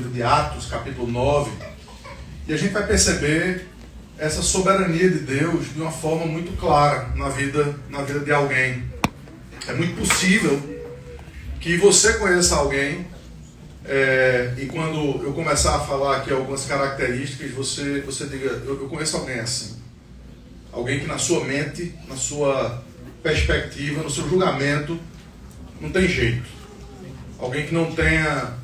livro de Atos, capítulo 9, e a gente vai perceber essa soberania de Deus de uma forma muito clara na vida de alguém. É muito possível que você conheça alguém, e quando eu começar a falar aqui algumas características, você diga, eu conheço alguém assim. Alguém que na sua mente, na sua perspectiva, no seu julgamento, não tem jeito. Alguém que não tenha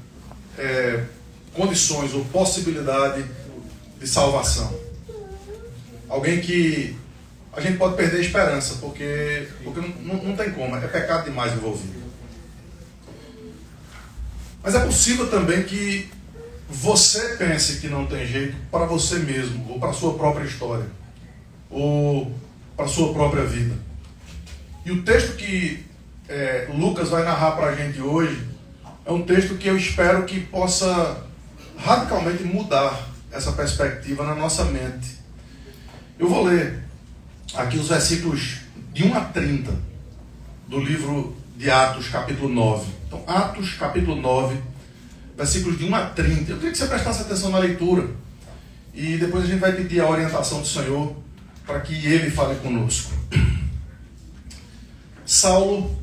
condições ou possibilidade de salvação. Alguém que a gente pode perder a esperança, porque não tem como, é pecado demais envolvido. Mas é possível também que você pense que não tem jeito para você mesmo, ou para a sua própria história, ou para a sua própria vida. E o texto que Lucas vai narrar para a gente hoje é um texto que eu espero que possa radicalmente mudar essa perspectiva na nossa mente. Eu vou ler aqui os versículos de 1 a 30 do livro de Atos, capítulo 9. Então, Atos, capítulo 9, versículos de 1 a 30. Eu queria que você prestasse atenção na leitura e depois a gente vai pedir a orientação do Senhor para que Ele fale conosco. Saulo,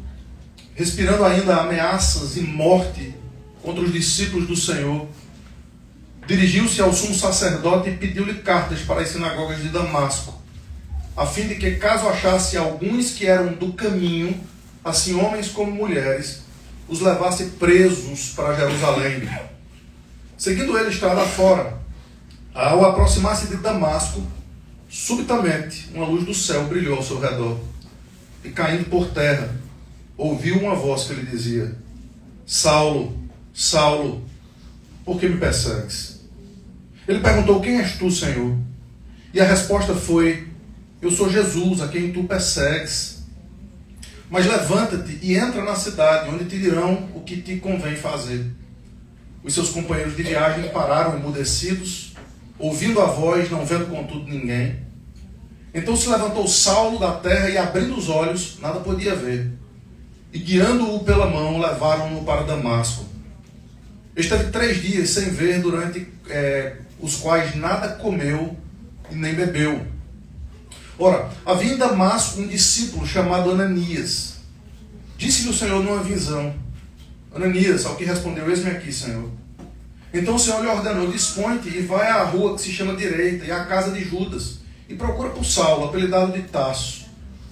respirando ainda ameaças e morte contra os discípulos do Senhor, dirigiu-se ao sumo sacerdote e pediu-lhe cartas para as sinagogas de Damasco, a fim de que, caso achasse alguns que eram do caminho, assim homens como mulheres, os levasse presos para Jerusalém. Seguindo ele estrada fora, ao aproximar-se de Damasco, subitamente uma luz do céu brilhou ao seu redor, e caindo por terra, ouviu uma voz que lhe dizia: Saulo, Saulo, por que me persegues? Ele perguntou: quem és tu, Senhor? E a resposta foi: eu sou Jesus, a quem tu persegues. Mas levanta-te e entra na cidade, onde te dirão o que te convém fazer. Os seus companheiros de viagem pararam emudecidos, ouvindo a voz, não vendo contudo ninguém. Então se levantou Saulo da terra e, abrindo os olhos, nada podia ver. E guiando-o pela mão, levaram-no para Damasco. Esteve 3 dias sem ver, durante os quais nada comeu e nem bebeu. Ora, havia em Damasco um discípulo chamado Ananias. Disse-lhe o Senhor numa visão: Ananias, ao que respondeu: eis-me aqui, Senhor. Então o Senhor lhe ordenou: dispõe-te e vai à rua que se chama Direita, e à casa de Judas, e procura por Saulo, apelidado de Tarso,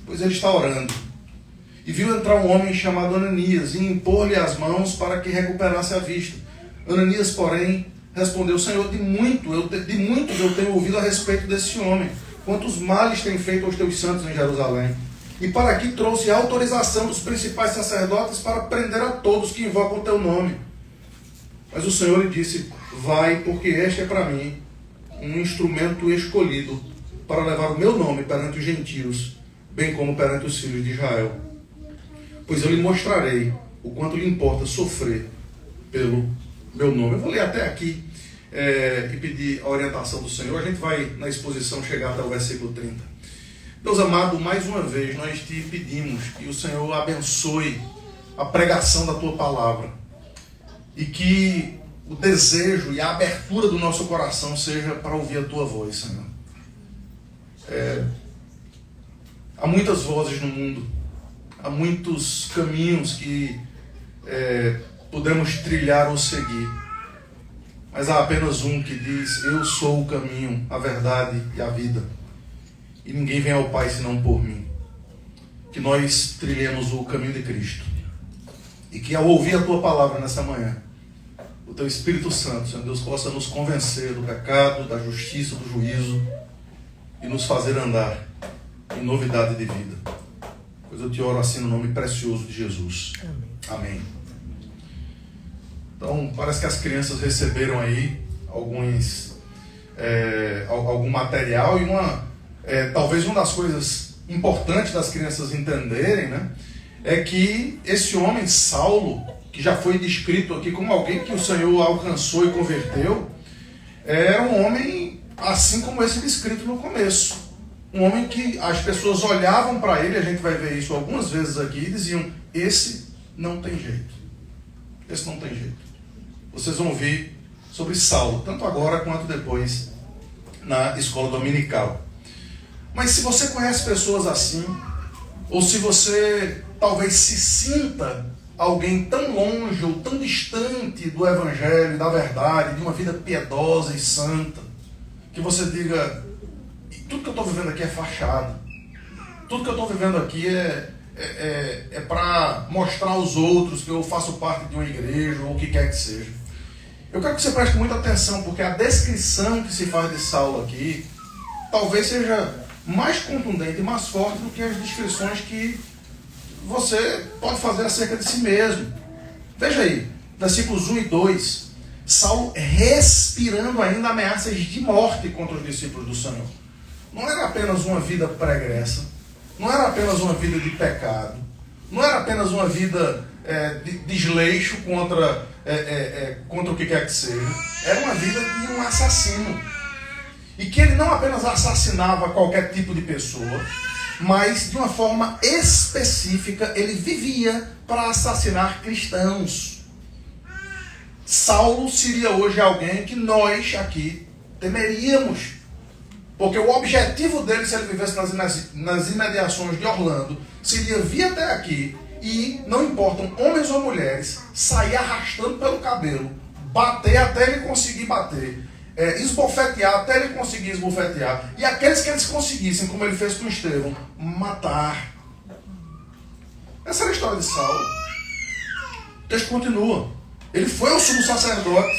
pois ele está orando. E viu entrar um homem chamado Ananias, e impor-lhe as mãos para que recuperasse a vista. Ananias, porém, respondeu: Senhor, de muitos eu tenho ouvido a respeito desse homem, quantos males tem feito aos teus santos em Jerusalém. E para aqui trouxe a autorização dos principais sacerdotes para prender a todos que invocam o teu nome. Mas o Senhor lhe disse: vai, porque este é para mim um instrumento escolhido para levar o meu nome perante os gentios, bem como perante os filhos de Israel. Pois eu lhe mostrarei o quanto lhe importa sofrer pelo meu nome. Eu vou ler até aqui e pedir a orientação do Senhor. A gente vai, na exposição, chegar até o versículo 30. Deus amado, mais uma vez nós te pedimos que o Senhor abençoe a pregação da tua palavra e que o desejo e a abertura do nosso coração seja para ouvir a tua voz, Senhor. Há muitas vozes no mundo, há muitos caminhos que podemos trilhar ou seguir, mas há apenas um que diz: eu sou o caminho, a verdade e a vida, e ninguém vem ao Pai senão por mim. Que nós trilhemos o caminho de Cristo, e que ao ouvir a tua palavra nessa manhã, o teu Espírito Santo, Senhor Deus, possa nos convencer do pecado, da justiça, do juízo, e nos fazer andar em novidade de vida. Pois eu te oro assim no nome precioso de Jesus. Amém. Então, parece que as crianças receberam aí algum material e talvez uma das coisas importantes das crianças entenderem, né, é que esse homem, Saulo, que já foi descrito aqui como alguém que o Senhor alcançou e converteu, era um homem assim como esse descrito no começo. Um homem que as pessoas olhavam para ele, a gente vai ver isso algumas vezes aqui, e diziam: esse não tem jeito. Esse não tem jeito. Vocês vão ver sobre Saulo, tanto agora quanto depois na escola dominical. Mas se você conhece pessoas assim, ou se você talvez se sinta alguém tão longe ou tão distante do Evangelho, da verdade, de uma vida piedosa e santa, que você diga, tudo que eu estou vivendo aqui é fachada, tudo que eu estou vivendo aqui é para mostrar aos outros que eu faço parte de uma igreja ou o que quer que seja. Eu quero que você preste muita atenção, porque a descrição que se faz de Saulo aqui talvez seja mais contundente e mais forte do que as descrições que você pode fazer acerca de si mesmo. Veja aí, versículos 1 e 2. Saulo respirando ainda ameaças de morte contra os discípulos do Senhor. Não era apenas uma vida pregressa, não era apenas uma vida de pecado, não era apenas uma vida de desleixo contra o que quer que seja. Era uma vida de um assassino. E que ele não apenas assassinava qualquer tipo de pessoa, mas de uma forma específica ele vivia para assassinar cristãos. Saulo seria hoje alguém que nós aqui temeríamos, porque o objetivo dele, se ele vivesse nas imediações de Orlando, seria vir até aqui e, não importam homens ou mulheres, sair arrastando pelo cabelo, bater até ele conseguir bater, esbofetear até ele conseguir esbofetear, e aqueles que eles conseguissem, como ele fez com Estevão, matar. Essa era a história de Saulo. O texto continua. Ele foi ao sumo sacerdote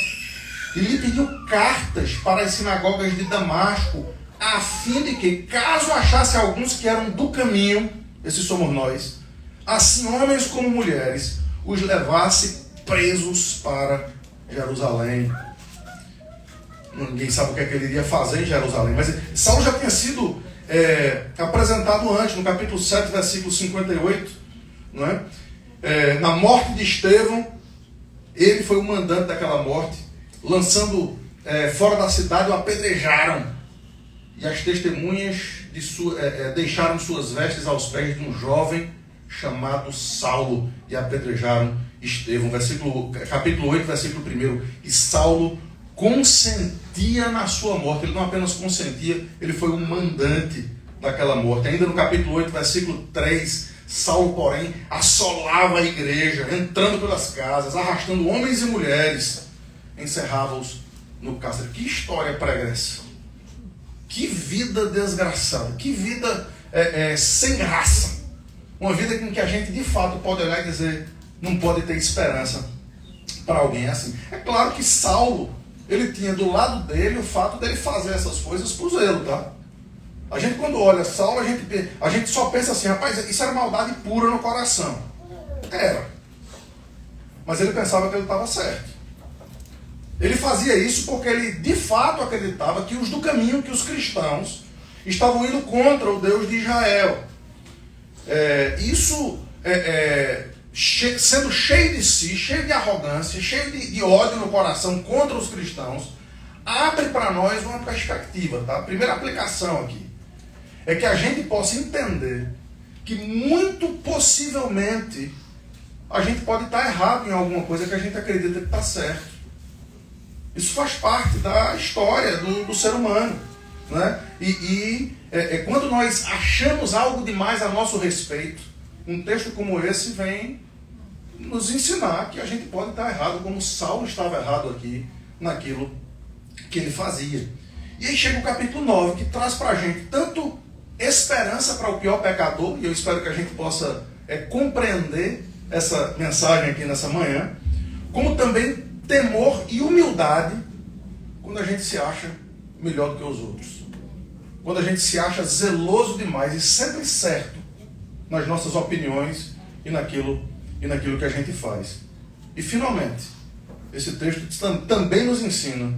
e lhe pediu cartas para as sinagogas de Damasco, a fim de que, caso achasse alguns que eram do caminho, esses somos nós, assim homens como mulheres, os levasse presos para Jerusalém. Ninguém sabe o que é que ele iria fazer em Jerusalém, mas Saulo já tinha sido apresentado antes, no capítulo 7, versículo 58, não é? Na morte de Estevão, ele foi o mandante daquela morte, lançando fora da cidade, o apedrejaram, e as testemunhas deixaram suas vestes aos pés de um jovem chamado Saulo, e apedrejaram Estevão. Capítulo 8, versículo 1. E Saulo consentia na sua morte. Ele não apenas consentia, ele foi o mandante daquela morte. Ainda no capítulo 8, versículo 3, Saulo, porém, assolava a igreja, entrando pelas casas, arrastando homens e mulheres, encerrava-os no cárcere. Que história pregressa! Que vida desgraçada! Que vida sem graça! Uma vida em que a gente, de fato, pode olhar e dizer, não pode ter esperança para alguém assim. É claro que Saulo, ele tinha do lado dele o fato dele fazer essas coisas por zelo, tá? A gente, quando olha Saulo, a gente só pensa assim, rapaz, isso era maldade pura no coração. Era. Mas ele pensava que ele estava certo. Ele fazia isso porque ele, de fato, acreditava que os do caminho, que os cristãos, estavam indo contra o Deus de Israel. Sendo cheio de si, cheio de arrogância, cheio de ódio no coração contra os cristãos, abre para nós uma perspectiva, tá? A primeira aplicação aqui é que a gente possa entender que muito possivelmente a gente pode estar errado em alguma coisa que a gente acredita que está certo. Isso faz parte da história do ser humano, né? Quando nós achamos algo demais a nosso respeito, um texto como esse vem nos ensinar que a gente pode estar errado, como Saulo estava errado aqui, naquilo que ele fazia. E aí chega o capítulo 9, que traz para a gente tanto esperança para o pior pecador, e eu espero que a gente possa compreender essa mensagem aqui nessa manhã, como também temor e humildade quando a gente se acha melhor do que os outros. Quando a gente se acha zeloso demais e sempre certo nas nossas opiniões e naquilo que a gente faz. E finalmente, esse texto também nos ensina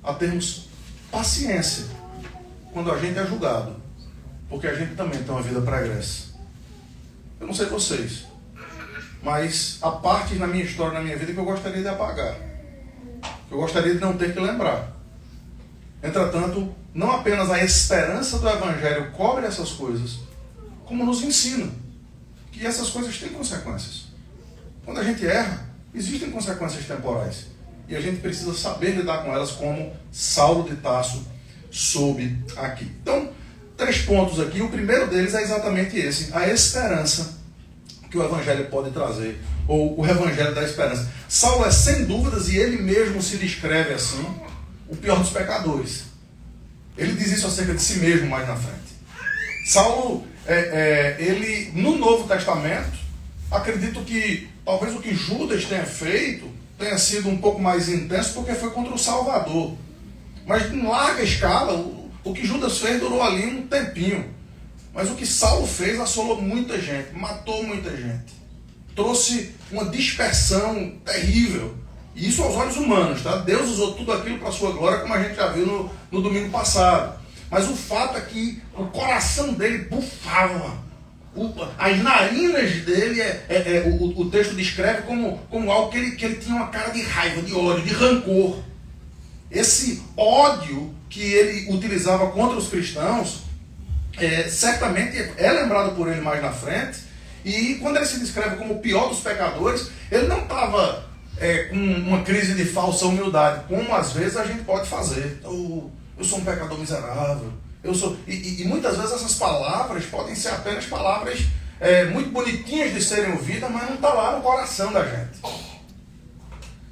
a termos paciência quando a gente é julgado, porque a gente também tem uma vida pregressa. Eu não sei vocês, mas há partes na minha história, na minha vida, que eu gostaria de apagar, que eu gostaria de não ter que lembrar. Entretanto, não apenas a esperança do Evangelho cobre essas coisas, como nos ensina que essas coisas têm consequências. Quando a gente erra, existem consequências temporais. e a gente precisa saber lidar com elas como Saulo de Tarso soube aqui. Então, 3 pontos aqui. O primeiro deles é exatamente esse: a esperança que o Evangelho pode trazer, ou o Evangelho da esperança. Saulo é, sem dúvidas, e ele mesmo se descreve assim, o pior dos pecadores. Ele diz isso acerca de si mesmo mais na frente. Saulo, ele, no Novo Testamento, acredito que talvez o que Judas tenha feito tenha sido um pouco mais intenso, porque foi contra o Salvador. Mas em larga escala, o que Judas fez durou ali um tempinho. Mas o que Saulo fez assolou muita gente, matou muita gente. Trouxe uma dispersão terrível. E isso aos olhos humanos, tá? Deus usou tudo aquilo para a sua glória, como a gente já viu no domingo passado. Mas o fato é que o coração dele bufava. As narinas dele, o texto descreve como algo que ele tinha uma cara de raiva, de ódio, de rancor. Esse ódio que ele utilizava contra os cristãos, certamente é lembrado por ele mais na frente. E quando ele se descreve como o pior dos pecadores, ele não estava com uma crise de falsa humildade, como às vezes a gente pode fazer. Eu sou um pecador miserável. E muitas vezes essas palavras podem ser apenas palavras muito bonitinhas de serem ouvidas, mas não está lá no coração da gente.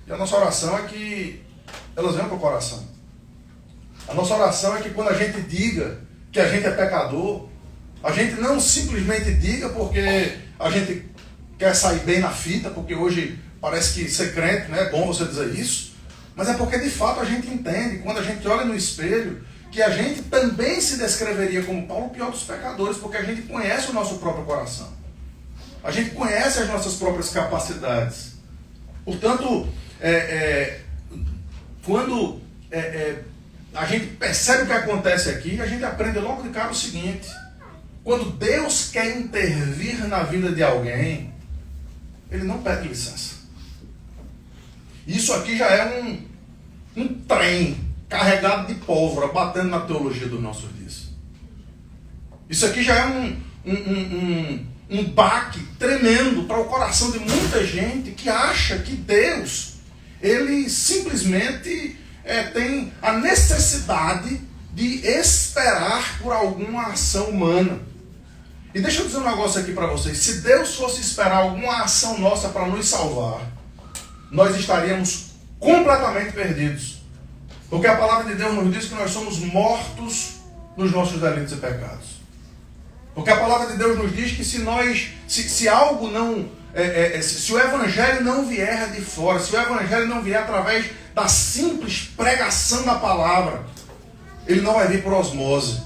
E a nossa oração é que elas venham para o coração. A nossa oração é que quando a gente diga que a gente é pecador, a gente não simplesmente diga porque a gente quer sair bem na fita, porque hoje parece que ser crente, né, é bom você dizer isso, mas é porque de fato a gente entende, quando a gente olha no espelho, que a gente também se descreveria como Paulo, o pior dos pecadores, porque a gente conhece o nosso próprio coração. A gente conhece as nossas próprias capacidades. Portanto, quando a gente percebe o que acontece aqui, a gente aprende logo de cara o seguinte: quando Deus quer intervir na vida de alguém, Ele não pede licença. Isso aqui já é um trem carregado de pólvora, batendo na teologia dos nossos dias. Isso aqui já é um baque tremendo para o coração de muita gente que acha que Deus, Ele simplesmente tem a necessidade de esperar por alguma ação humana. E deixa eu dizer um negócio aqui para vocês: se Deus fosse esperar alguma ação nossa para nos salvar, nós estaríamos completamente perdidos. Porque a palavra de Deus nos diz que nós somos mortos nos nossos delitos e pecados. Porque a palavra de Deus nos diz que se algo não, se o Evangelho não vier de fora, se o Evangelho não vier através da simples pregação da palavra, ele não vai vir por osmose.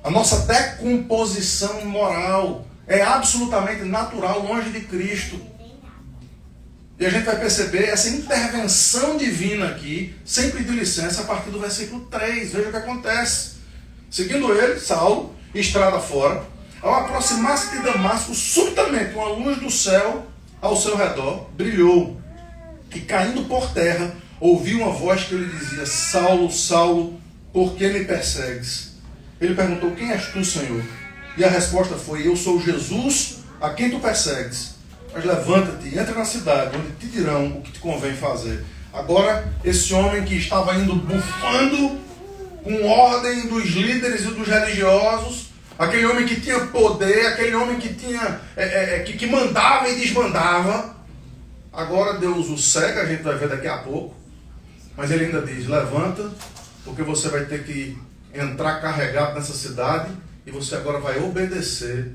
A nossa decomposição moral é absolutamente natural, longe de Cristo. E a gente vai perceber essa intervenção divina aqui, sem pedir licença, a partir do versículo 3. Veja o que acontece. Seguindo ele, Saulo, estrada fora, ao aproximar-se de Damasco, subitamente uma luz do céu ao seu redor brilhou. E caindo por terra, ouviu uma voz que lhe dizia: Saulo, Saulo, por que me persegues? Ele perguntou: quem és tu, Senhor? E a resposta foi: eu sou Jesus, a quem tu persegues. Mas levanta-te e entra na cidade, onde te dirão o que te convém fazer. Agora, esse homem que estava indo bufando com ordem dos líderes e dos religiosos, aquele homem que tinha poder, aquele homem que tinha que mandava e desmandava, agora Deus o cega, a gente vai ver daqui a pouco, mas ele ainda diz: levanta, porque você vai ter que entrar carregado nessa cidade e você agora vai obedecer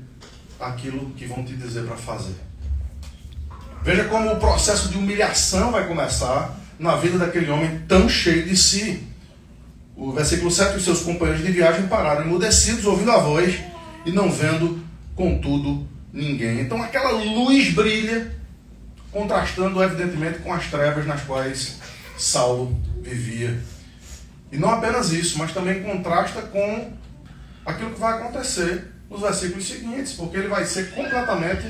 aquilo que vão te dizer para fazer. Veja como o processo de humilhação vai começar na vida daquele homem tão cheio de si. O versículo 7: os seus companheiros de viagem pararam emudecidos, ouvindo a voz e não vendo, contudo, ninguém. Então aquela luz brilha, contrastando evidentemente com as trevas nas quais Saulo vivia. E não apenas isso, mas também contrasta com aquilo que vai acontecer nos versículos seguintes, porque ele vai ser completamente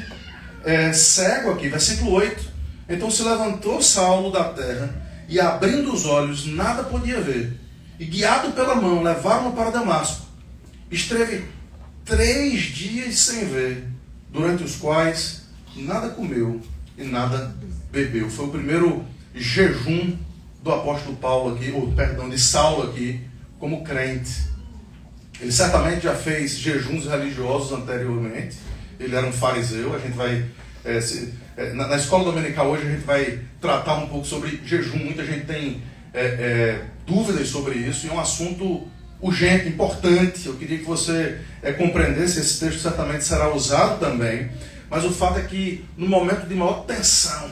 cego aqui. Versículo 8: então se levantou Saulo da terra e, abrindo os olhos, nada podia ver, e guiado pela mão levaram-no para Damasco. Esteve 3 dias sem ver, durante os quais nada comeu e nada bebeu. Foi o primeiro jejum do apóstolo Paulo aqui, ou perdão, de Saulo aqui, como crente. Ele certamente já fez jejuns religiosos anteriormente. Ele era um fariseu. A gente vai na escola dominical hoje a gente vai tratar um pouco sobre jejum. Muita gente tem dúvidas sobre isso, e é um assunto urgente, importante. Eu queria que você compreendesse. Esse texto certamente será usado também, mas o fato é que no momento de maior tensão,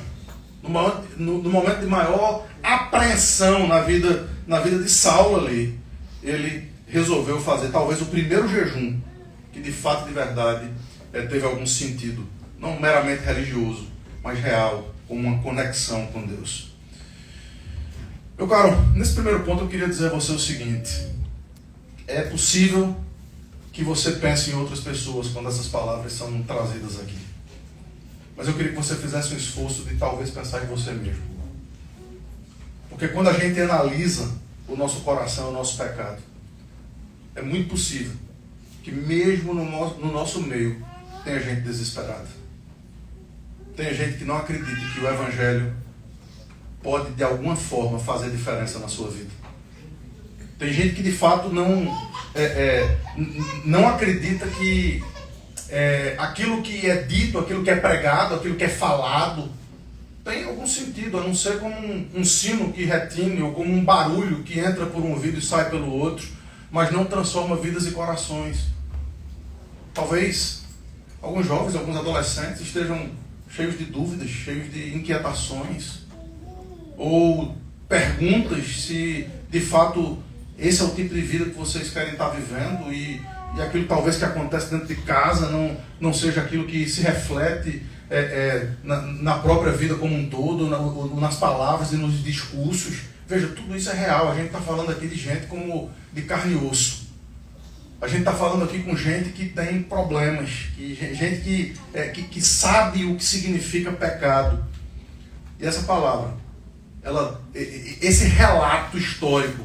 no momento de maior apreensão na vida de Saulo ali, ele resolveu fazer talvez o primeiro jejum que de fato, de verdade, teve algum sentido, não meramente religioso, mas real, com uma conexão com Deus. Meu caro, nesse primeiro ponto eu queria dizer a você o seguinte: é possível que você pense em outras pessoas quando essas palavras são trazidas aqui, mas eu queria que você fizesse um esforço de talvez pensar em você mesmo, porque quando a gente analisa o nosso coração, o nosso pecado, é muito possível que mesmo no nosso meio tenha gente desesperada, tenha gente que não acredita que o Evangelho pode de alguma forma fazer diferença na sua vida. Tem gente que de fato não acredita que aquilo que é dito, aquilo que é pregado, aquilo que é falado tem algum sentido, a não ser como um sino que retine, ou como um barulho que entra por um ouvido e sai pelo outro, mas não transforma vidas e corações. Talvez alguns jovens, alguns adolescentes estejam cheios de dúvidas, cheios de inquietações, ou perguntas se de fato esse é o tipo de vida que vocês querem estar vivendo, e aquilo talvez que acontece dentro de casa não seja aquilo que se reflete na própria vida como um todo, nas palavras e nos discursos. Veja, tudo isso é real. A gente está falando aqui de gente como de carne e osso. A gente está falando aqui com gente que tem problemas, gente que sabe o que significa pecado. E essa palavra, esse relato histórico,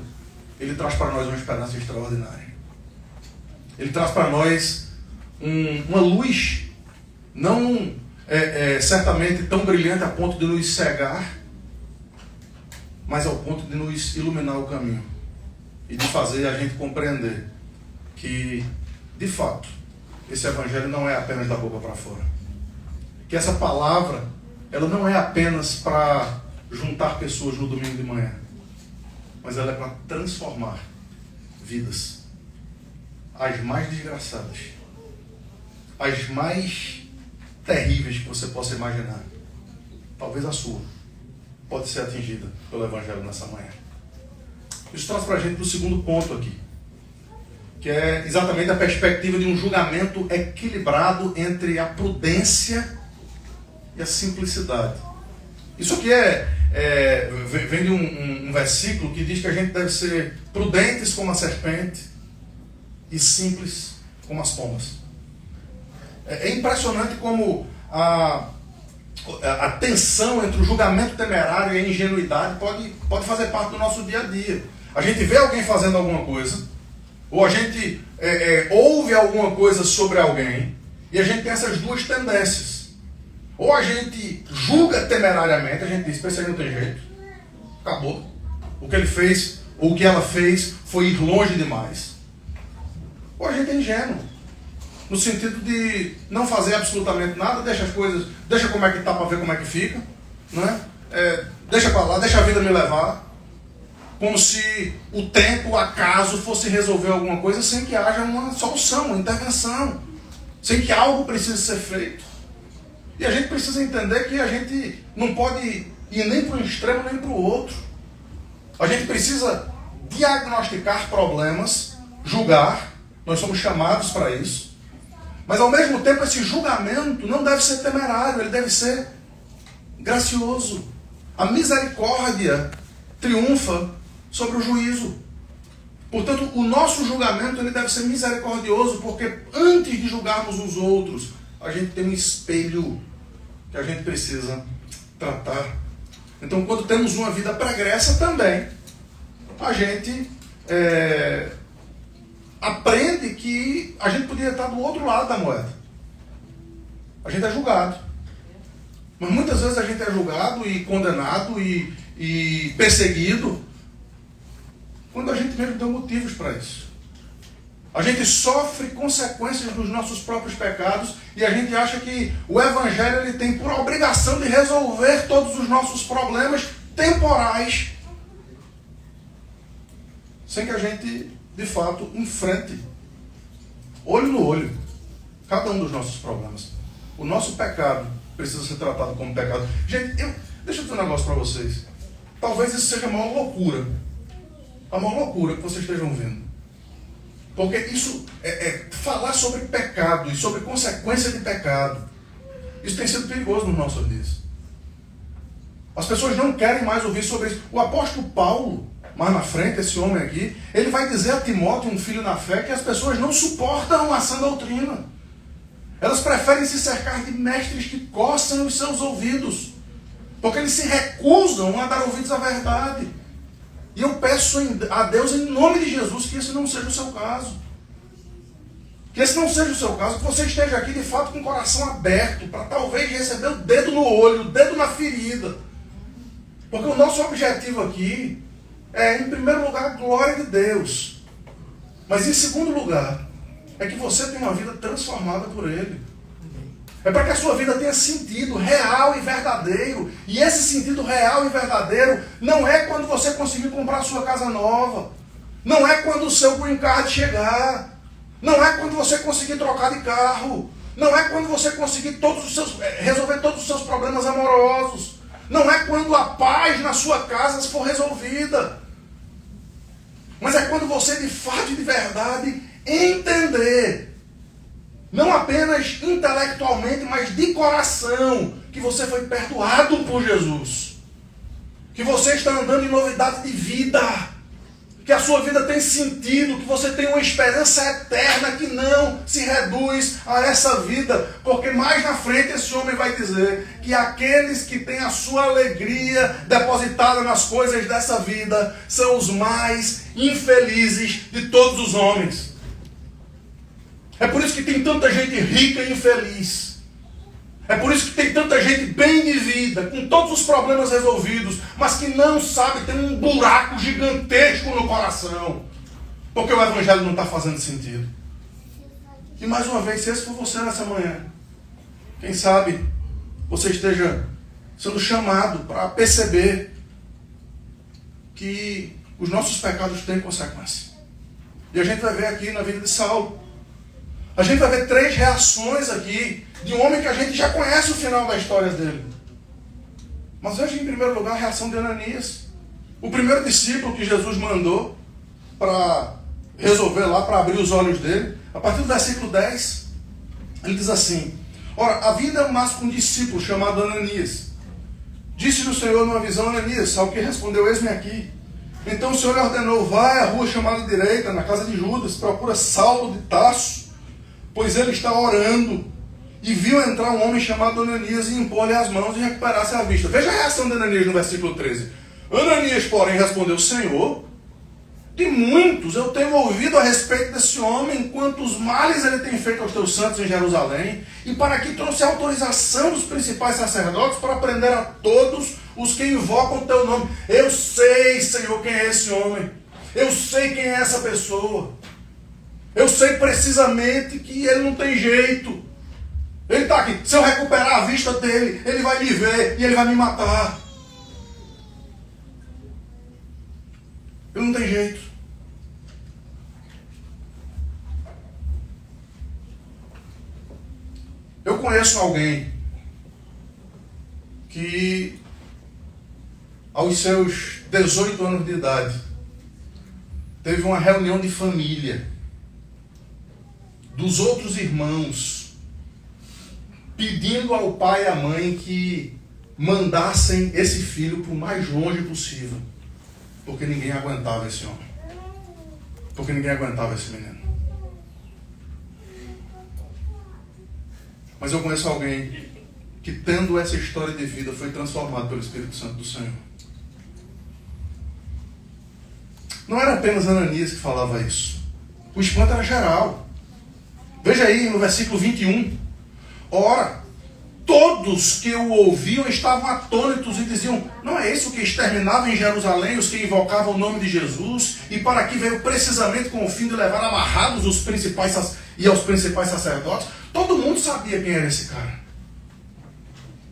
ele traz para nós uma esperança extraordinária. Ele traz para nós uma luz, não certamente tão brilhante a ponto de nos cegar, mas ao ponto de nos iluminar o caminho e de fazer a gente compreender que, de fato, esse Evangelho não é apenas da boca para fora. Que essa palavra, ela não é apenas para juntar pessoas no domingo de manhã, mas ela é para transformar vidas. As mais desgraçadas, as mais terríveis que você possa imaginar, talvez a sua, pode ser atingida pelo Evangelho nessa manhã. Isso traz para a gente o segundo ponto aqui, que é exatamente a perspectiva de um julgamento equilibrado entre a prudência e a simplicidade. Isso aqui vem de um versículo que diz que a gente deve ser prudentes como a serpente e simples como as pombas. É impressionante como a tensão entre o julgamento temerário e a ingenuidade pode fazer parte do nosso dia a dia. A gente vê alguém fazendo alguma coisa, ou a gente ouve alguma coisa sobre alguém, e a gente tem essas duas tendências. Ou a gente julga temerariamente, a gente diz: isso aí não tem jeito, acabou. O que ele fez, ou o que ela fez, foi ir longe demais. Ou a gente é ingênuo, no sentido de não fazer absolutamente nada, deixa como é que está para ver como é que fica, né? Deixa para lá, deixa a vida me levar, como se o tempo, o acaso fosse resolver alguma coisa sem que haja uma solução, uma intervenção, sem que algo precise ser feito. E a gente precisa entender que a gente não pode ir nem para um extremo nem para o outro. A gente precisa diagnosticar problemas, julgar, nós somos chamados para isso. Mas ao mesmo tempo esse julgamento não deve ser temerário, ele deve ser gracioso. A misericórdia triunfa sobre o juízo. Portanto, o nosso julgamento ele deve ser misericordioso, porque antes de julgarmos os outros, a gente tem um espelho que a gente precisa tratar. Então, quando temos uma vida pregressa também, a gente aprende que a gente poderia estar do outro lado da moeda. A gente é julgado. Mas muitas vezes a gente é julgado e condenado e e perseguido, quando a gente mesmo deu motivos para isso. A gente sofre consequências dos nossos próprios pecados e a gente acha que o Evangelho ele tem por obrigação de resolver todos os nossos problemas temporais, sem que a gente, de fato, enfrente, olho no olho, cada um dos nossos problemas. O nosso pecado precisa ser tratado como pecado. Gente, deixa eu dizer um negócio para vocês. Talvez isso seja a maior loucura que vocês estejam vendo. Porque isso falar sobre pecado e sobre consequência de pecado, isso tem sido perigoso nos nossos dias. As pessoas não querem mais ouvir sobre isso. O apóstolo Paulo, mais na frente, esse homem aqui, ele vai dizer a Timóteo, um filho na fé, que as pessoas não suportam a sã doutrina. Elas preferem se cercar de mestres que coçam os seus ouvidos, porque eles se recusam a dar ouvidos à verdade. E eu peço a Deus, em nome de Jesus, que esse não seja o seu caso. Que esse não seja o seu caso, que você esteja aqui de fato com o coração aberto, para talvez receber o dedo no olho, o dedo na ferida. Porque o nosso objetivo aqui é, em primeiro lugar, a glória de Deus. Mas em segundo lugar, é que você tenha uma vida transformada por Ele. É para que a sua vida tenha sentido real e verdadeiro. E esse sentido real e verdadeiro não é quando você conseguir comprar a sua casa nova. Não é quando o seu green card chegar. Não é quando você conseguir trocar de carro. Não é quando você conseguir resolver todos os seus problemas amorosos. Não é quando a paz na sua casa for resolvida. Mas é quando você de fato e de verdade entender, não apenas intelectualmente, mas de coração, que você foi perdoado por Jesus. Que você está andando em novidade de vida. Que a sua vida tem sentido, que você tem uma esperança eterna que não se reduz a essa vida. Porque mais na frente esse homem vai dizer que aqueles que têm a sua alegria depositada nas coisas dessa vida são os mais infelizes de todos os homens. É por isso que tem tanta gente rica e infeliz. É por isso que tem tanta gente bem de vida, com todos os problemas resolvidos, mas que não sabe, tem um buraco gigantesco no coração. Porque o Evangelho não está fazendo sentido. E mais uma vez, se esse for você nessa manhã, quem sabe você esteja sendo chamado para perceber que os nossos pecados têm consequência. E a gente vai ver aqui na vida de Saulo. A gente vai ver 3 reações aqui de um homem que a gente já conhece o final da história dele. Mas veja em primeiro lugar a reação de Ananias. O primeiro discípulo que Jesus mandou para resolver lá, para abrir os olhos dele. A partir do versículo 10, ele diz assim: ora, havia mais um discípulo chamado Ananias. Disse-lhe o Senhor numa visão: Ananias, ao que respondeu: eis-me aqui. Então o Senhor lhe ordenou: vai à rua chamada direita, na casa de Judas, procura Saulo de Tarso, pois ele está orando. E viu entrar um homem chamado Ananias e impor-lhe as mãos e recuperasse a vista. Veja a reação de Ananias no versículo 13. Ananias, porém, respondeu: Senhor, de muitos eu tenho ouvido a respeito desse homem, quantos males ele tem feito aos teus santos em Jerusalém, e para que trouxe a autorização dos principais sacerdotes para prender a todos os que invocam o teu nome. Eu sei, Senhor, quem é esse homem. Eu sei quem é essa pessoa. Eu sei precisamente que ele não tem jeito. Ele está aqui. Se eu recuperar a vista dele, ele vai me ver e ele vai me matar. Ele não tem jeito. Eu conheço alguém que, aos seus 18 anos de idade, teve uma reunião de família dos outros irmãos, pedindo ao pai e à mãe que mandassem esse filho para o mais longe possível, porque ninguém aguentava esse homem, porque ninguém aguentava esse menino. Mas eu conheço alguém que, tendo essa história de vida, foi transformado pelo Espírito Santo do Senhor. Não era apenas Ananias que falava isso. O espanto era geral. Veja aí no versículo 21. Ora, todos que o ouviam estavam atônitos e diziam: não é esse o que exterminava em Jerusalém os que invocavam o nome de Jesus, e para aqui veio precisamente com o fim de levar amarrados os principais aos principais sacerdotes? Todo mundo sabia quem era esse cara.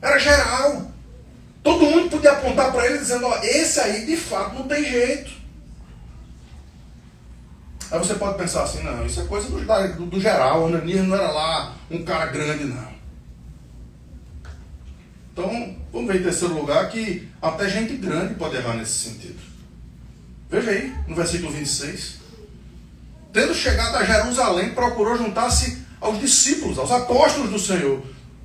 Era geral. Todo mundo podia apontar para ele dizendo: ó, esse aí de fato não tem jeito. Aí você pode pensar assim: não, isso é coisa do geral. Ananias não era lá um cara grande, não. Então, vamos ver em terceiro lugar que até gente grande pode errar nesse sentido. Veja aí, no versículo 26. Tendo chegado a Jerusalém, procurou juntar-se aos discípulos, aos apóstolos do Senhor.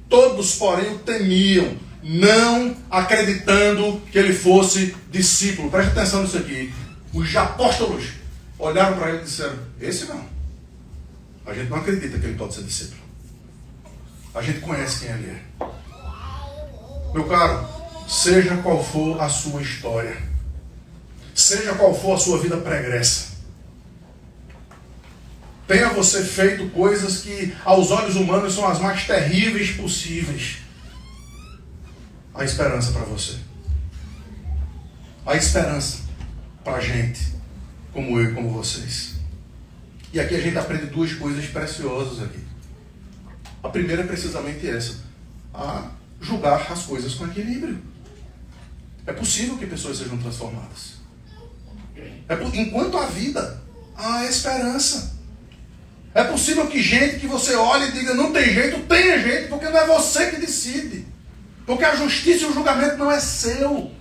Todos, porém, o temiam, não acreditando que ele fosse discípulo. Preste atenção nisso aqui. Os apóstolos olharam para ele e disseram: esse não. A gente não acredita que ele pode ser discípulo. A gente conhece quem ele é. Meu caro, seja qual for a sua história, seja qual for a sua vida pregressa, tenha você feito coisas que aos olhos humanos são as mais terríveis possíveis, há esperança para você. Há esperança para gente como eu e como vocês. E aqui a gente aprende duas coisas preciosas aqui. A primeira é precisamente essa: a julgar as coisas com equilíbrio. É possível que pessoas sejam transformadas. Enquanto há vida, há esperança. É possível que gente que você olhe e diga: não tem jeito, tenha jeito, porque não é você que decide. Porque a justiça e o julgamento não é seu.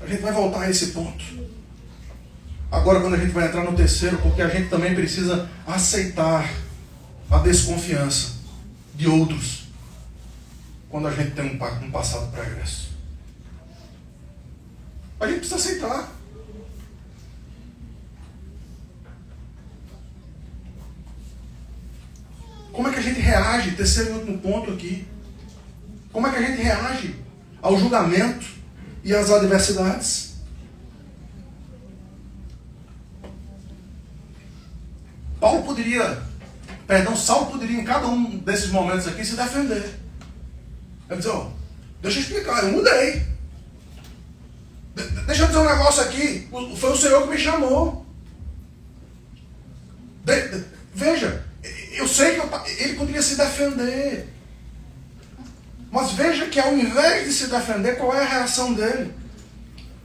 A gente vai voltar a esse ponto. Agora, quando a gente vai entrar no terceiro, porque a gente também precisa aceitar a desconfiança de outros quando a gente tem um passado pregresso. A gente precisa aceitar. Como é que a gente reage? Terceiro e último ponto aqui. Como é que a gente reage ao julgamento e às adversidades? Saulo poderia em cada um desses momentos aqui se defender. Ele dizer: ó, deixa eu explicar, eu mudei. Deixa eu dizer um negócio aqui, foi o Senhor que me chamou. Veja, eu sei que ele poderia se defender. Mas veja que ao invés de se defender, qual é a reação dele?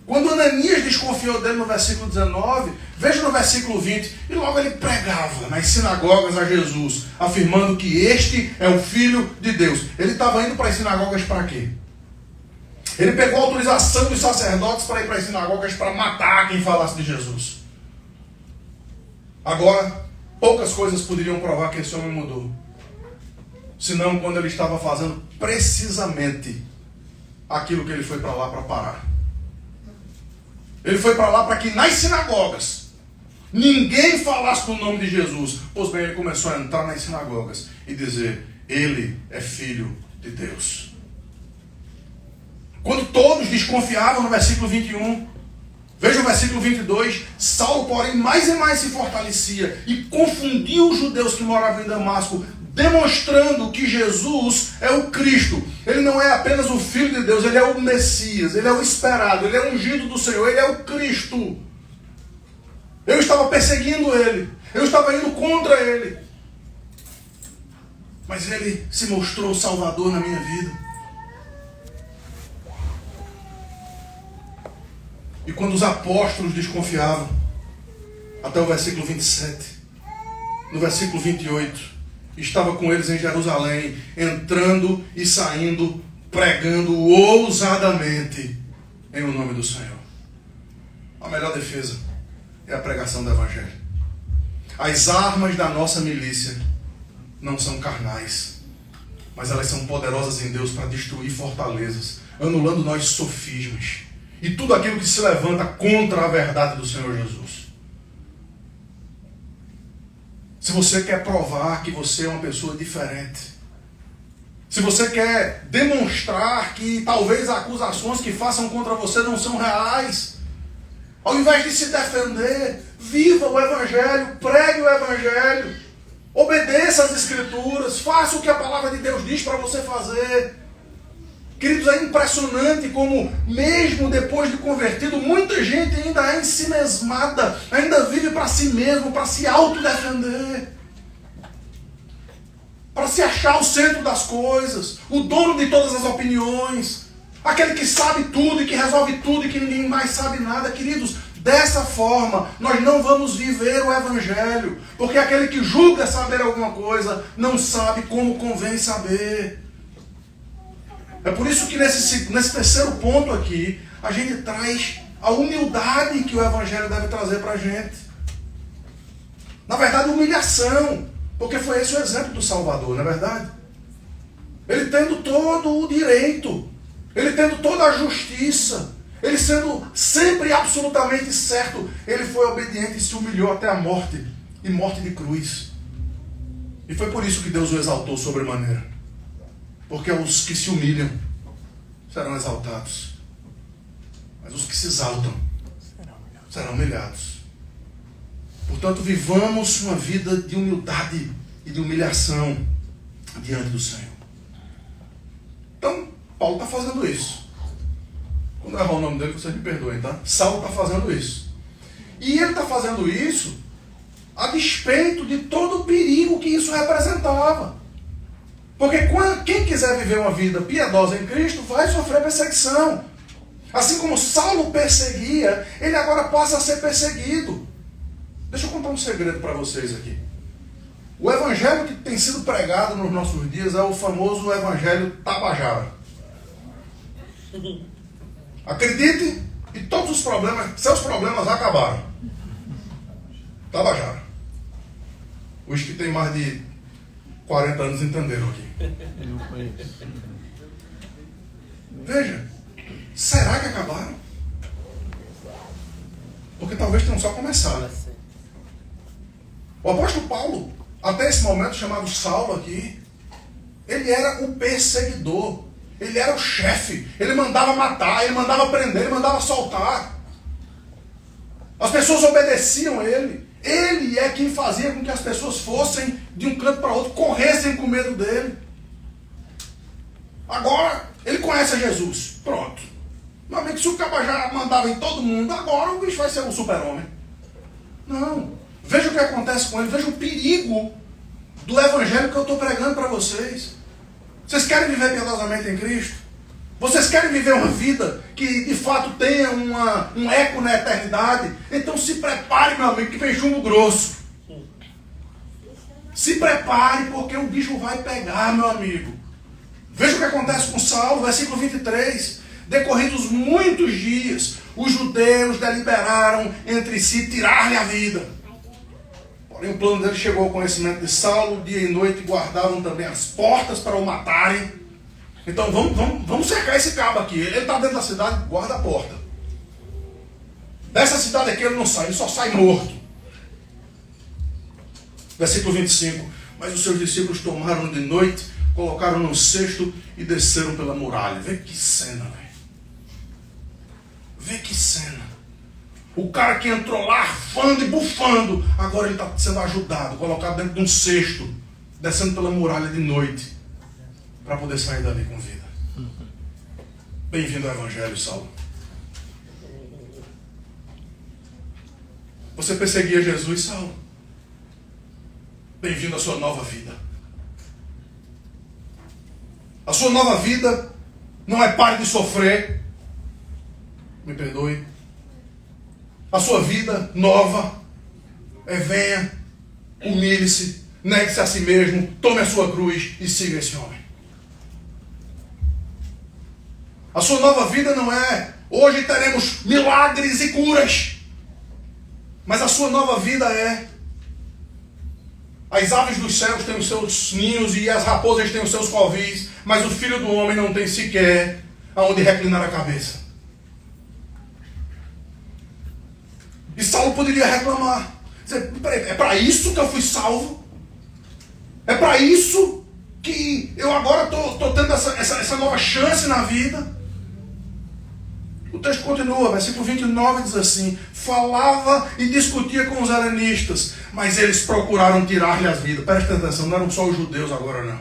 Quando Ananias desconfiou dele no versículo 19, veja no versículo 20, e logo ele pregava nas sinagogas a Jesus, afirmando que este é o Filho de Deus. Ele estava indo para as sinagogas para quê? Ele pegou a autorização dos sacerdotes para ir para as sinagogas para matar quem falasse de Jesus. Agora, poucas coisas poderiam provar que esse homem mudou, senão quando ele estava fazendo precisamente aquilo que ele foi para lá para parar. Ele foi para lá para que nas sinagogas ninguém falasse do nome de Jesus. Pois bem, ele começou a entrar nas sinagogas e dizer: ele é Filho de Deus. Quando todos desconfiavam, no versículo 21, veja o versículo 22, Saulo, porém, mais e mais se fortalecia e confundia os judeus que moravam em Damasco, demonstrando que Jesus é o Cristo. Ele não é apenas o Filho de Deus, ele é o Messias, ele é o esperado, ele é o ungido do Senhor, ele é o Cristo. Eu estava perseguindo ele, eu estava indo contra ele, mas ele se mostrou o Salvador na minha vida. E quando os apóstolos desconfiavam, até o versículo 27, no versículo 28, estava com eles em Jerusalém, entrando e saindo, pregando ousadamente em o nome do Senhor. A melhor defesa é a pregação do Evangelho. As armas da nossa milícia não são carnais, mas elas são poderosas em Deus para destruir fortalezas, anulando nossos sofismas e tudo aquilo que se levanta contra a verdade do Senhor Jesus. Se você quer provar que você é uma pessoa diferente, se você quer demonstrar que talvez as acusações que façam contra você não são reais, ao invés de se defender, viva o Evangelho, pregue o Evangelho. Obedeça às Escrituras, faça o que a palavra de Deus diz para você fazer. Queridos, é impressionante como, mesmo depois de convertido, muita gente ainda é ensimesmada, ainda vive para si mesmo, para se autodefender, para se achar o centro das coisas, o dono de todas as opiniões, aquele que sabe tudo e que resolve tudo e que ninguém mais sabe nada. Queridos, dessa forma nós não vamos viver o Evangelho, porque aquele que julga saber alguma coisa não sabe como convém saber. É por isso que nesse terceiro ponto aqui, a gente traz a humildade que o Evangelho deve trazer para a gente. Na verdade, humilhação, porque foi esse o exemplo do Salvador, não é verdade? Ele tendo todo o direito, ele tendo toda a justiça, ele sendo sempre absolutamente certo, ele foi obediente e se humilhou até a morte, e morte de cruz. E foi por isso que Deus o exaltou sobremaneira. Porque os que se humilham serão exaltados, mas os que se exaltam serão humilhados. Portanto, vivamos uma vida de humildade e de humilhação diante do Senhor. Então, Paulo está fazendo isso. Quando eu errar o nome dele, vocês me perdoem, tá? Saulo está fazendo isso. E ele está fazendo isso a despeito de todo o perigo que isso representava. Porque quem quiser viver uma vida piedosa em Cristo vai sofrer perseguição. Assim como Saulo perseguia, ele agora passa a ser perseguido. Deixa eu contar um segredo para vocês aqui. O evangelho que tem sido pregado nos nossos dias é o famoso evangelho tabajara. Acredite, e todos os problemas, seus problemas acabaram. Tabajara. Os que têm mais de 40 anos entenderam aqui. Eu conheço. Veja, será que acabaram? Porque talvez tenham só começado. O apóstolo Paulo, até esse momento chamado Saulo aqui, ele era o perseguidor, ele era o chefe, ele mandava matar, ele mandava prender, ele mandava soltar. As pessoas obedeciam ele. Ele é quem fazia com que as pessoas fossem de um canto para outro, corressem com medo dele. Agora, ele conhece a Jesus. Pronto. Meu amigo, se o caba já mandava em todo mundo, agora o bicho vai ser um super-homem. Não. Veja o que acontece com ele. Veja o perigo do evangelho que eu estou pregando para vocês. Vocês querem viver piedosamente em Cristo? Vocês querem viver uma vida que de fato tenha um eco na eternidade? Então se prepare, meu amigo, que vem chumbo grosso. Se prepare, porque o bicho vai pegar, meu amigo. Veja o que acontece com Saulo, versículo 23. Decorridos muitos dias, os judeus deliberaram entre si tirar-lhe a vida. Porém, o plano dele chegou ao conhecimento de Saulo, dia e noite guardavam também as portas para o matarem. Então vamos cercar esse cabo aqui. Ele está dentro da cidade, guarda a porta. Dessa cidade aqui ele não sai, ele só sai morto. Versículo 25. Mas os seus discípulos tomaram de noite, colocaram no cesto e desceram pela muralha. Vê que cena, velho. Vê que cena. O cara que entrou lá arfando e bufando, agora ele está sendo ajudado, colocado dentro de um cesto, descendo pela muralha de noite, para poder sair dali com vida. Bem-vindo ao Evangelho, Saulo. Você perseguia Jesus, Saulo. Bem-vindo à sua nova vida. A sua nova vida não é pare de sofrer. Me perdoe. A sua vida nova é venha, humilhe-se, negue-se a si mesmo, tome a sua cruz e siga esse homem. A sua nova vida não é hoje teremos milagres e curas, mas a sua nova vida é as aves dos céus têm os seus ninhos e as raposas têm os seus covis, mas o filho do homem não tem sequer aonde reclinar a cabeça. E Saulo poderia reclamar. Dizer, é para isso que eu fui salvo? É para isso que eu agora estou tendo essa nova chance na vida? O texto continua, versículo 29 diz assim: falava e discutia com os helenistas, mas eles procuraram tirar-lhe as vidas. Presta atenção, não eram só os judeus agora não.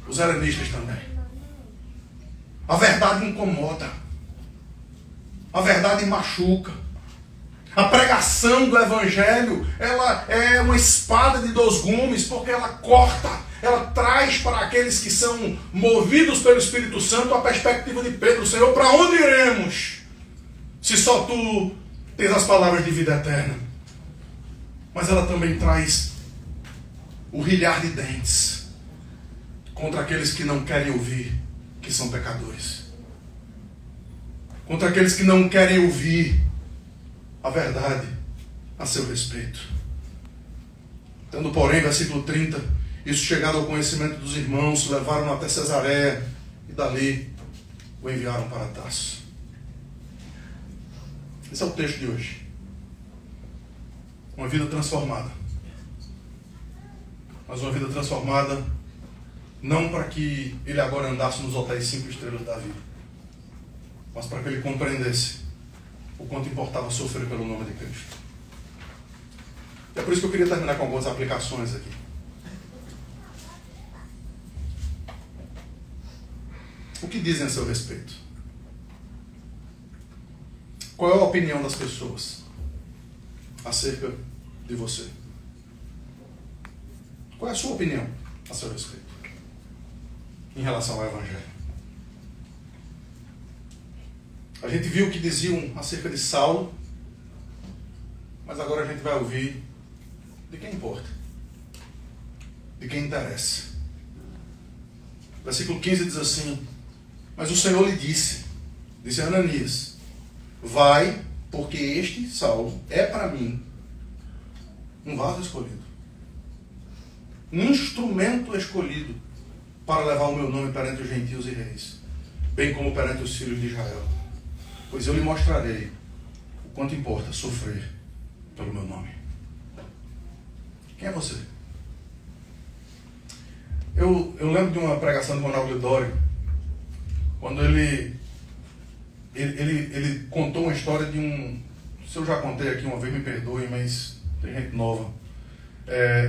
Os helenistas também. A verdade incomoda. A verdade machuca. A pregação do Evangelho, ela é uma espada de dois gumes, porque ela corta, ela traz para aqueles que são movidos pelo Espírito Santo a perspectiva de Pedro: Senhor, para onde iremos? Se só Tu tens as palavras de vida eterna. Mas ela também traz o rilhar de dentes contra aqueles que não querem ouvir que são pecadores. Contra aqueles que não querem ouvir a verdade a seu respeito. Tendo, porém, versículo 30, isso chegado ao conhecimento dos irmãos, levaram-no até Cesareia e dali o enviaram para Tarso. Esse é o texto de hoje. Uma vida transformada. Mas uma vida transformada não para que ele agora andasse nos hotéis 5 estrelas da vida, mas para que ele compreendesse o quanto importava sofrer pelo nome de Cristo. É por isso que eu queria terminar com algumas aplicações aqui. O que dizem a seu respeito? Qual é a opinião das pessoas acerca de você? Qual é a sua opinião a seu respeito em relação ao Evangelho? A gente viu o que diziam acerca de Saulo, mas agora a gente vai ouvir de quem importa, de quem interessa. Versículo 15 diz assim: mas o Senhor lhe disse a Ananias: vai, porque este Saulo é para mim um vaso escolhido, um instrumento escolhido para levar o meu nome perante os gentios e reis, bem como perante os filhos de Israel. Pois eu lhe mostrarei o quanto importa sofrer pelo meu nome. Quem é você? Eu lembro de uma pregação de Ronaldo Lidório, quando ele contou uma história de um... Se eu já contei aqui uma vez, me perdoe, mas tem gente nova.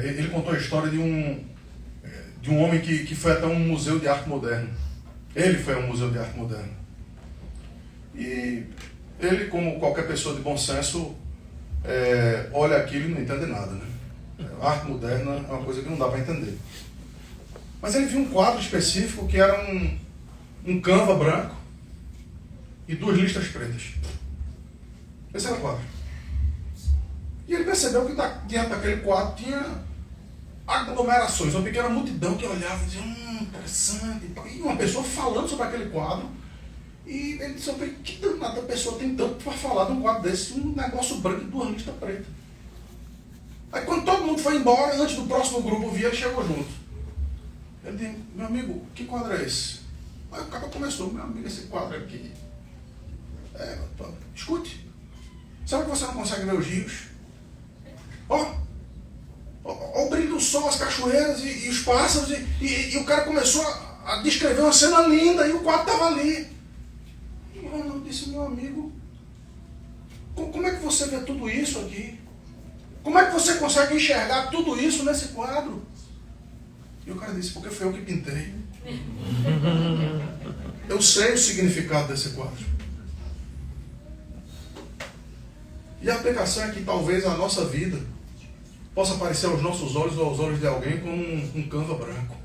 Ele contou a história de um homem que foi até um museu de arte moderna. Ele foi a um museu de arte moderna. E ele, como qualquer pessoa de bom senso, olha aquilo e não entende nada, né? A arte moderna é uma coisa que não dá para entender. Mas ele viu um quadro específico que era um canva branco e 2 listas pretas. Esse era o quadro. E ele percebeu que diante daquele quadro tinha aglomerações, uma pequena multidão que olhava e dizia: interessante. E uma pessoa falando sobre aquele quadro. E ele disse: que danada pessoa tem tanto para falar de um quadro desse, um negócio branco e 2 listas pretas. Aí quando todo mundo foi embora, antes do próximo grupo vir, ele chegou junto. Ele disse: meu amigo, que quadro é esse? Aí o cara começou: meu amigo, esse quadro aqui, escute, sabe que você não consegue ver os rios? Ó o brilho do sol, as cachoeiras e os pássaros, e o cara começou a descrever uma cena linda, e o quadro estava ali. Eu disse: meu amigo, como é que você vê tudo isso aqui? Como é que você consegue enxergar tudo isso nesse quadro? E o cara disse: porque foi eu que pintei. Eu sei o significado desse quadro. E a aplicação é que talvez a nossa vida possa parecer aos nossos olhos ou aos olhos de alguém como um canva branco,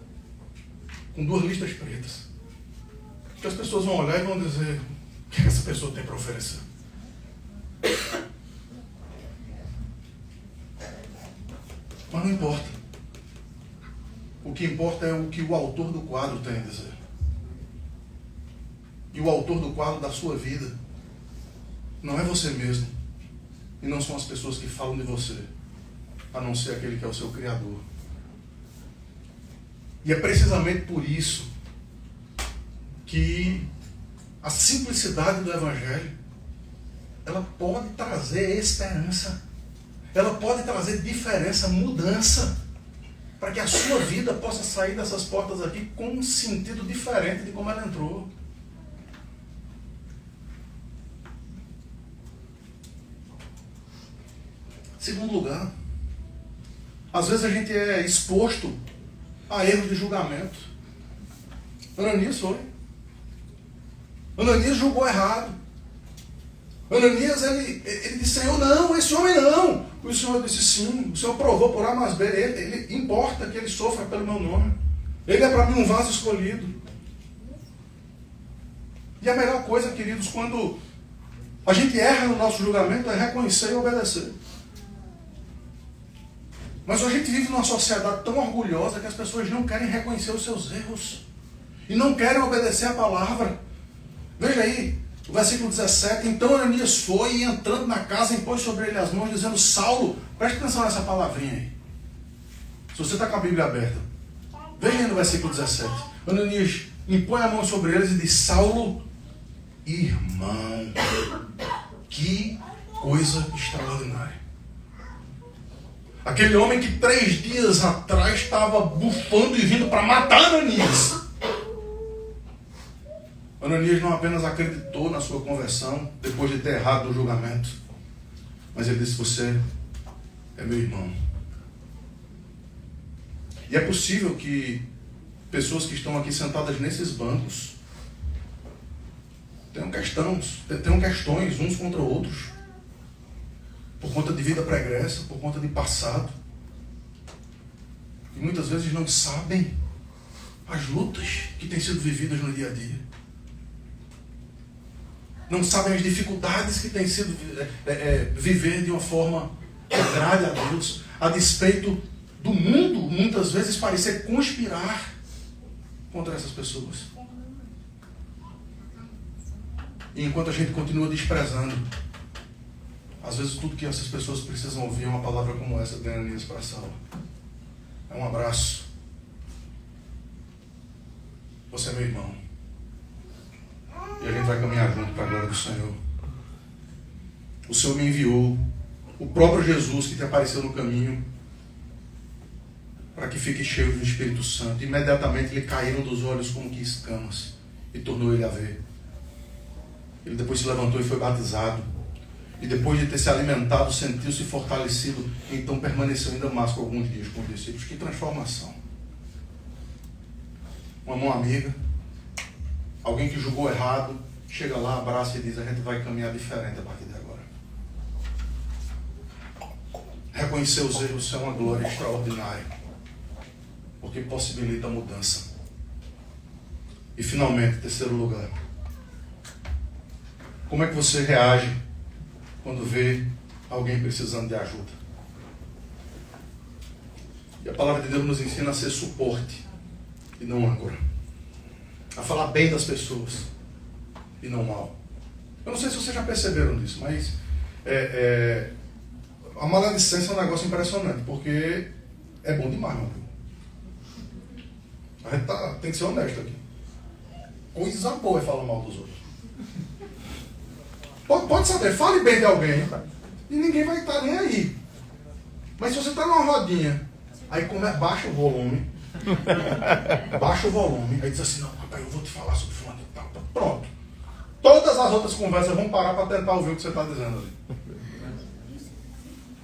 com 2 listas pretas. Que as pessoas vão olhar e vão dizer: o que essa pessoa tem para oferecer? Mas não importa. O que importa é o que o autor do quadro tem a dizer. E o autor do quadro da sua vida não é você mesmo, e não são as pessoas que falam de você, a não ser aquele que é o seu Criador. E é precisamente por isso que a simplicidade do Evangelho, ela pode trazer esperança, ela pode trazer diferença, mudança, para que a sua vida possa sair dessas portas aqui com um sentido diferente de como ela entrou. Segundo lugar, às vezes a gente é exposto a erros de julgamento. Ananias foi. Ananias julgou errado. Ananias, ele disse, Senhor, não, esse homem não. O Senhor disse, sim, o Senhor provou por A mais B, ele importa que ele sofra pelo meu nome. Ele é para mim um vaso escolhido. E a melhor coisa, queridos, quando a gente erra no nosso julgamento é reconhecer e obedecer. Mas a gente vive numa sociedade tão orgulhosa que as pessoas não querem reconhecer os seus erros. E não querem obedecer a palavra. Veja aí, o versículo 17. Então Ananias foi e entrando na casa impôs sobre ele as mãos, dizendo, Saulo, preste atenção nessa palavrinha aí. Se você está com a Bíblia aberta, veja aí no versículo 17. Ananias impõe a mão sobre eles e diz, Saulo, irmão, que coisa extraordinária. Aquele homem que 3 dias atrás estava bufando e vindo para matar Ananias. Ananias não apenas acreditou na sua conversão, depois de ter errado no julgamento, mas ele disse, você é meu irmão. E é possível que pessoas que estão aqui sentadas nesses bancos tenham questões uns contra outros, por conta de vida pregressa, por conta de passado, e muitas vezes não sabem as lutas que têm sido vividas no dia a dia. Não sabem as dificuldades que têm sido viver de uma forma que agrade a Deus, a despeito do mundo, muitas vezes, parecer conspirar contra essas pessoas. E enquanto a gente continua desprezando, às vezes tudo que essas pessoas precisam ouvir é uma palavra como essa de Ananias para Saulo. É um abraço. Você é meu irmão. E a gente vai caminhar junto para a glória do Senhor. O Senhor me enviou, o próprio Jesus que te apareceu no caminho, para que fique cheio do Espírito Santo. Imediatamente lhe caíram dos olhos como que escamas e tornou ele a ver. Ele depois se levantou e foi batizado. E depois de ter se alimentado, sentiu-se fortalecido. Então permaneceu em Damasco alguns dias com os discípulos. Que transformação. Uma mão amiga, alguém que julgou errado, chega lá, abraça e diz, a gente vai caminhar diferente a partir de agora. Reconhecer os erros é uma glória extraordinária, porque possibilita a mudança. E finalmente, terceiro lugar, como é que você reage quando vê alguém precisando de ajuda? E a palavra de Deus nos ensina a ser suporte e não âncora. A falar bem das pessoas e não mal. Eu não sei se vocês já perceberam disso, mas a maledicência é um negócio impressionante, porque é bom demais, meu amigo. A gente tem que ser honesto aqui. Coisa boa é falar mal dos outros. Pode saber, fale bem de alguém e ninguém vai estar nem aí. Mas se você está numa rodinha, aí baixa o volume, aí diz assim, não, rapaz, eu vou te falar sobre fulano e tal. Pronto. Todas as outras conversas vão parar para tentar ouvir o que você está dizendo ali.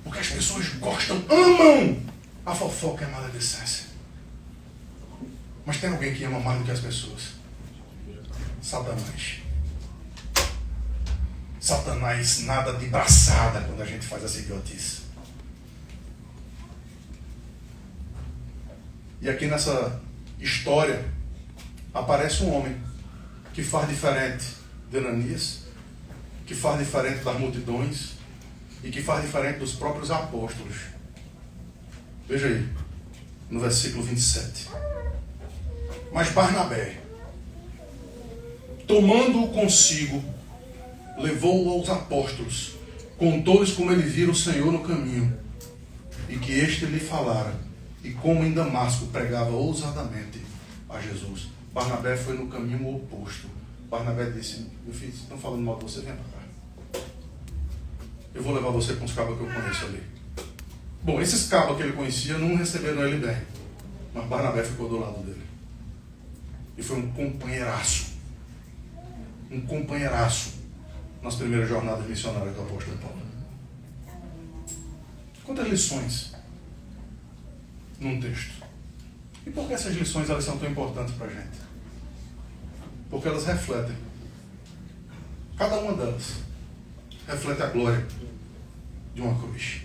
Porque as pessoas gostam, amam a fofoca e a maledicência. Mas tem alguém que ama mais do que as pessoas. Satanás. Satanás nada de braçada quando a gente faz essa idiotice. E aqui nessa história aparece um homem que faz diferente de Ananias, que faz diferente das multidões e que faz diferente dos próprios apóstolos. Veja aí, no versículo 27. Mas Barnabé, tomando-o consigo, levou-o aos apóstolos, contou-lhes como ele vira o Senhor no caminho, e que este lhe falara, e como em Damasco pregava ousadamente a Jesus. Barnabé foi no caminho oposto. Barnabé disse, meu filho, estão falando mal de você, vem para cá. Eu vou levar você para uns cabas que eu conheço ali. Bom, esses cabas que ele conhecia não receberam ele bem, mas Barnabé ficou do lado dele. E foi um companheiraço. Um companheiraço nas primeiras jornadas missionárias do apóstolo Paulo. Quantas lições num texto? E por que essas lições elas são tão importantes para a gente? Porque elas refletem. Cada uma delas reflete a glória de uma cruz.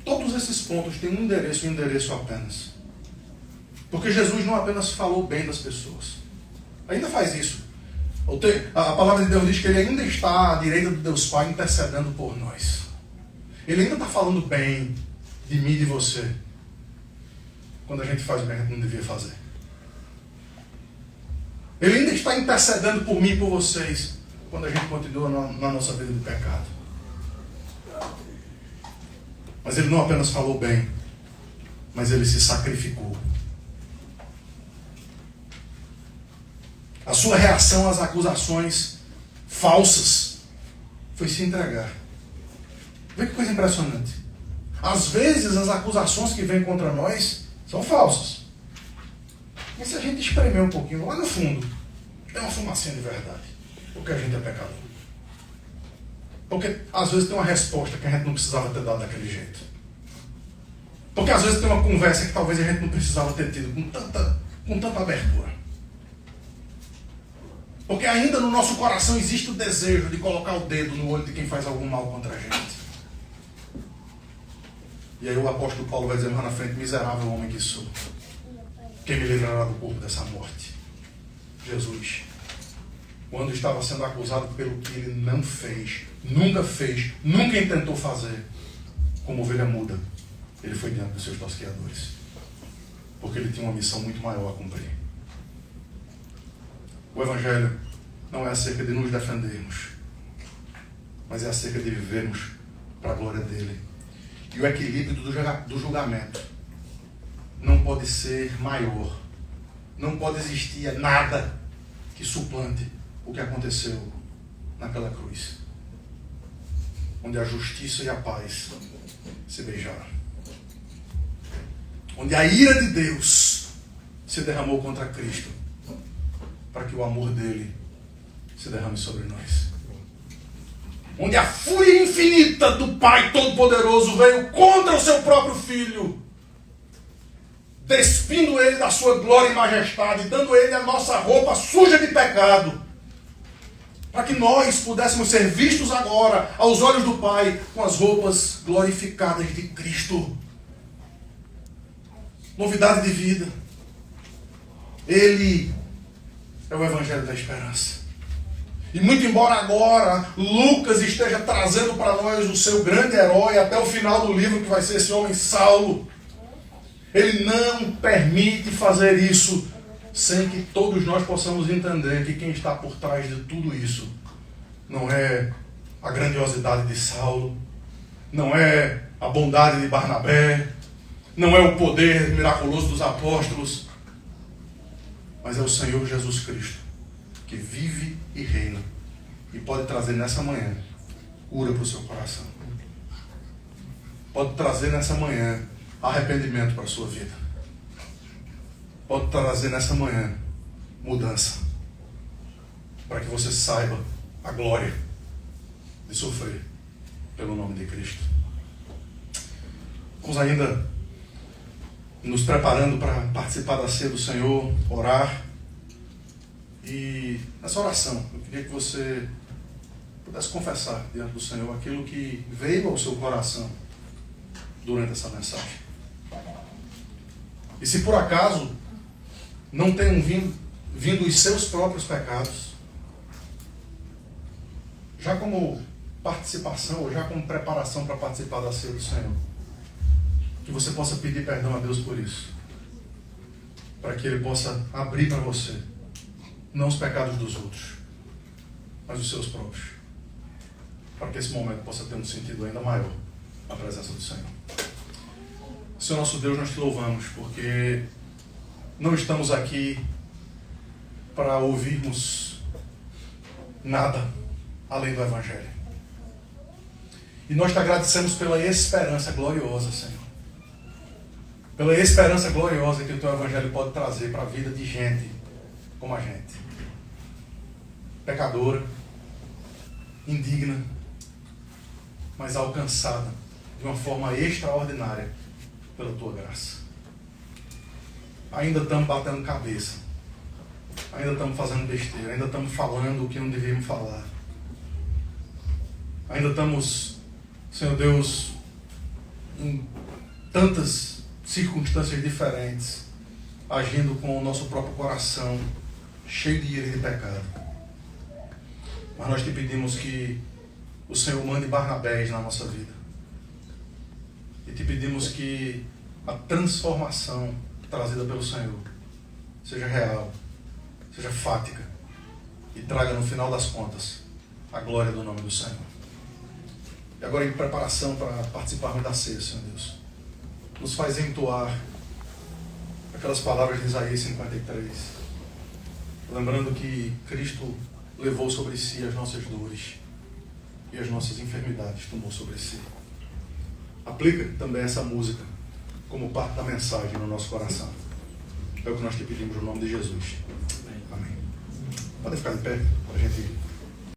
Todos esses pontos têm um endereço apenas. Porque Jesus não apenas falou bem das pessoas. Ainda faz isso. A palavra de Deus diz que Ele ainda está à direita de Deus Pai intercedendo por nós. Ele ainda está falando bem de mim e de você. Quando a gente faz o que a gente não devia fazer. Ele ainda está intercedendo por mim e por vocês. Quando a gente continua na nossa vida de pecado. Mas Ele não apenas falou bem. Mas Ele se sacrificou. A sua reação às acusações falsas foi se entregar. Vê que coisa impressionante. Às vezes as acusações que vêm contra nós são falsas. Mas se a gente espremer um pouquinho, lá no fundo, tem uma fumacinha de verdade. Porque a gente é pecador. Porque às vezes tem uma resposta que a gente não precisava ter dado daquele jeito. Porque às vezes tem uma conversa que talvez a gente não precisava ter tido com tanta abertura. Porque ainda no nosso coração existe o desejo de colocar o dedo no olho de quem faz algum mal contra a gente. E aí o apóstolo Paulo vai dizer lá na frente: miserável homem que sou, quem me livrará do corpo dessa morte? Jesus, quando estava sendo acusado pelo que ele não fez, nunca intentou fazer, como ovelha muda, ele foi diante dos seus tosqueadores. Porque ele tinha uma missão muito maior a cumprir. O Evangelho não é acerca de nos defendermos, mas é acerca de vivermos para a glória dele. E o equilíbrio do julgamento não pode ser maior. Não pode existir nada que suplante o que aconteceu naquela cruz. Onde a justiça e a paz se beijaram. Onde a ira de Deus se derramou contra Cristo. Para que o amor dele se derrame sobre nós. Onde a fúria infinita do Pai Todo-Poderoso veio contra o seu próprio Filho, despindo ele da sua glória e majestade, dando a ele a nossa roupa suja de pecado, para que nós pudéssemos ser vistos agora, aos olhos do Pai, com as roupas glorificadas de Cristo. Novidade de vida. Ele é o Evangelho da esperança. E muito embora agora Lucas esteja trazendo para nós o seu grande herói até o final do livro, que vai ser esse homem Saulo, ele não permite fazer isso sem que todos nós possamos entender que quem está por trás de tudo isso não é a grandiosidade de Saulo, não é a bondade de Barnabé, não é o poder miraculoso dos apóstolos, mas é o Senhor Jesus Cristo, que vive e reina e pode trazer nessa manhã cura para o seu coração. Pode trazer nessa manhã arrependimento para a sua vida. Pode trazer nessa manhã mudança, para que você saiba a glória de sofrer pelo nome de Cristo. Vamos ainda nos preparando para participar da ceia do Senhor, orar. E nessa oração, eu queria que você pudesse confessar diante do Senhor aquilo que veio ao seu coração durante essa mensagem. E se por acaso não tenham vindo os seus próprios pecados, já como participação ou já como preparação para participar da ceia do Senhor, que você possa pedir perdão a Deus por isso, para que Ele possa abrir para você não os pecados dos outros, mas os seus próprios, para que esse momento possa ter um sentido ainda maior na presença do Senhor. Senhor nosso Deus, nós te louvamos, porque não estamos aqui para ouvirmos nada além do Evangelho. E nós te agradecemos pela esperança gloriosa, Senhor. Pela esperança gloriosa que o teu Evangelho pode trazer para a vida de gente como a gente. Pecadora, indigna, mas alcançada de uma forma extraordinária pela tua graça. Ainda estamos batendo cabeça, ainda estamos fazendo besteira, ainda estamos falando o que não devíamos falar, ainda estamos, Senhor Deus, em tantas circunstâncias diferentes, agindo com o nosso próprio coração cheio de ira e de pecado. Mas nós te pedimos que o Senhor mande Barnabés na nossa vida. E te pedimos que a transformação trazida pelo Senhor seja real, seja fática e traga no final das contas a glória do nome do Senhor. E agora, em preparação para participarmos da ceia, Senhor Deus, nos faz entoar aquelas palavras de Isaías 53, lembrando que Cristo levou sobre si as nossas dores e as nossas enfermidades tomou sobre si. Aplica também essa música como parte da mensagem no nosso coração. É o que nós te pedimos no nome de Jesus. Amém. Pode ficar de pé para a gente